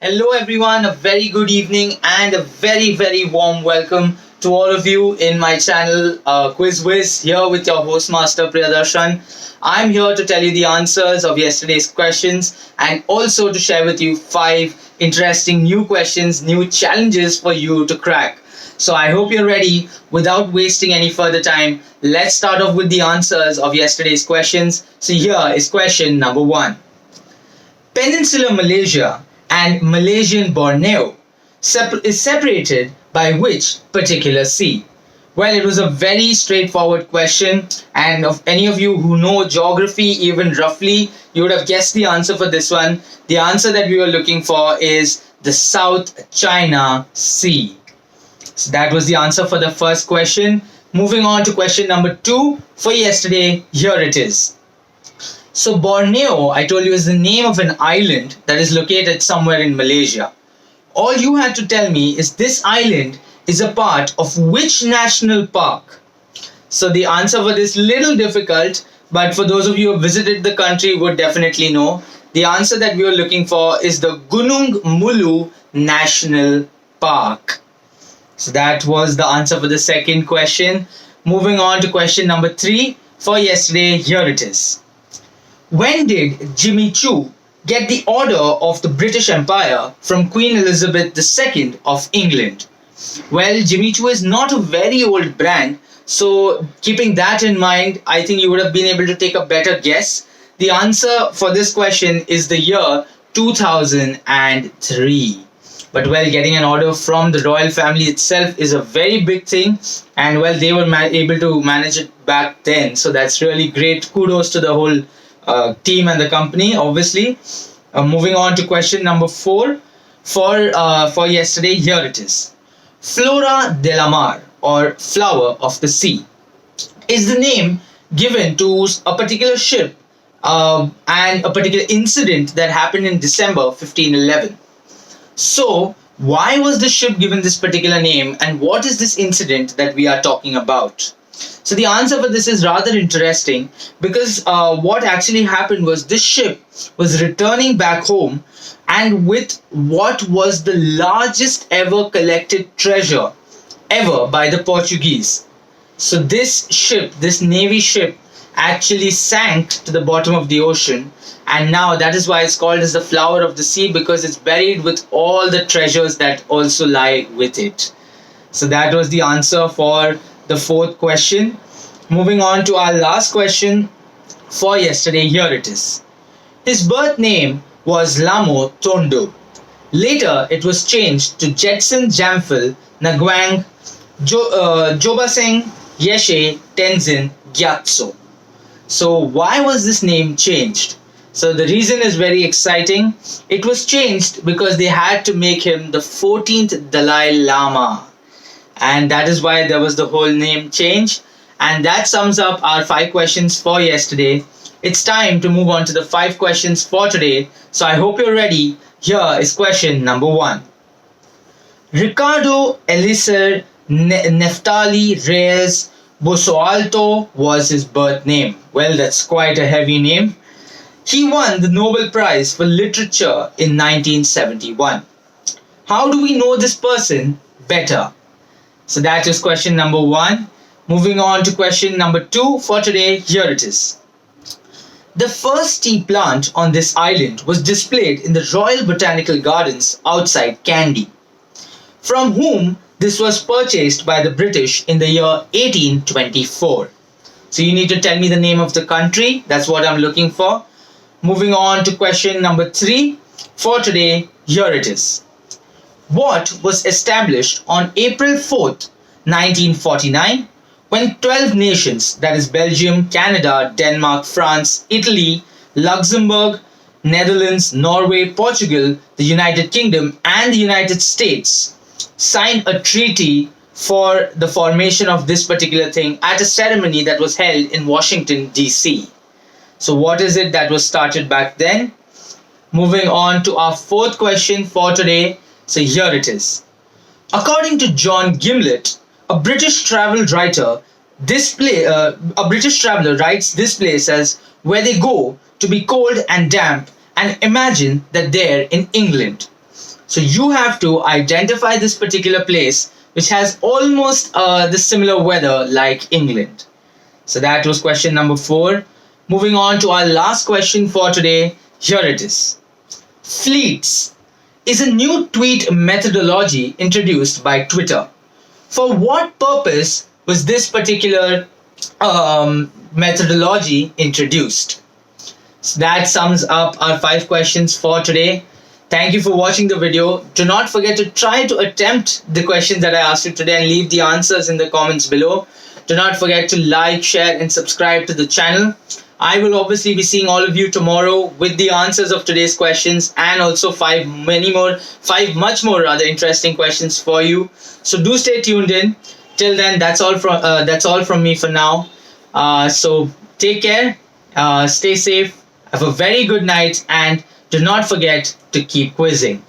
Hello, everyone. A very good evening and a very warm welcome to all of you in my channel, Whiz, here with your host, Master Priyadarshan. I'm here to tell you the answers of yesterday's questions and also to share with you five interesting new questions, new challenges for you to crack. So I hope you're ready. Without wasting any further time, let's start off with the answers of yesterday's questions. So here is question number one. Peninsular Malaysia and Malaysian Borneo is separated by which particular sea? Well, it was a very straightforward question, and of any of you who know geography even roughly, you would have guessed the answer for this one. The answer that we were looking for is the South China Sea. So that was the answer for the first question. Moving on to question number two for yesterday, here it is. So Borneo, I told you, is the name of an island that is located somewhere in Malaysia. All you had to tell me is this island is a part of which national park? So the answer for this little difficult, but for those of you who have visited the country would definitely know. The answer that we were looking for is the Gunung Mulu National Park. So that was the answer for the second question. Moving on to question number three for yesterday, here it is. When did Jimmy Choo get the Order of the British Empire from Queen Elizabeth II of England? Well, Jimmy Choo is not a very old brand, so keeping that in mind, I think you would have been able to take a better guess. The answer for this question is the year 2003. But well, getting an order from the royal family itself is a very big thing, and well, they were able to manage it back then, so that's really great. Kudos to the whole team and the company, obviously. Moving on to question number four for yesterday, here it is. Flora de la Mar, or Flower of the Sea, is the name given to a particular ship and a particular incident that happened in December 1511. So, why was the ship given this particular name, and what is this incident that we are talking about? So the answer for this is rather interesting because what actually happened was this ship was returning back home and with what was the largest ever collected treasure ever by the Portuguese. So this ship, this navy ship, actually sank to the bottom of the ocean, and now that is why it's called as the Flower of the Sea, because it's buried with all the treasures that also lie with it. So that was the answer for the fourth question. Moving on to our last question for yesterday, here it is. His birth name was Lamo Tondo. Later, it was changed to Jetson Jamphil Nagwang Jobaseng Yeshe Tenzin Gyatso. So why was this name changed? So the reason is very exciting. It was changed because they had to make him the 14th Dalai Lama. And that is why there was the whole name change. And that sums up our five questions for yesterday. It's time to move on to the five questions for today. So I hope you're ready. Here is question number one. Ricardo Eliezer Neftali Reyes Bosoalto was his birth name. Well, that's quite a heavy name. He won the Nobel Prize for Literature in 1971. How do we know this person better? So that is question number one. Moving on to question number two for today, here it is. The first tea plant on this island was displayed in the Royal Botanical Gardens outside Kandy. From whom this was purchased by the British in the year 1824. So you need to tell me the name of the country. That's what I'm looking for. Moving on to question number three for today, here it is. What was established on April 4th, 1949, when 12 nations, that is Belgium, Canada, Denmark, France, Italy, Luxembourg, Netherlands, Norway, Portugal, the United Kingdom, and the United States, signed a treaty for the formation of this particular thing at a ceremony that was held in Washington, D.C. So what is it that was started back then? Moving on to our fourth question for today. So here it is. According to John Gimlet, a British travel writer, a British traveler writes this place as where they go to be cold and damp and imagine that they're in England. So you have to identify this particular place which has almost the similar weather like England. So that was question number 4. Moving on to our last question for today. Here it is. Fleets is a new tweet methodology introduced by Twitter. For what purpose was this particular methodology introduced? So that sums up our 5 questions for today. Thank you for watching the video. Do not forget to try to attempt the questions that I asked you today and leave the answers in the comments below. Do not forget to like, share and subscribe to the channel. I will obviously be seeing all of you tomorrow with the answers of today's questions and also 5 much more rather interesting questions for you. So do stay tuned in. Till then, that's all from me for now. So take care, stay safe, have a very good night, and do not forget to keep quizzing.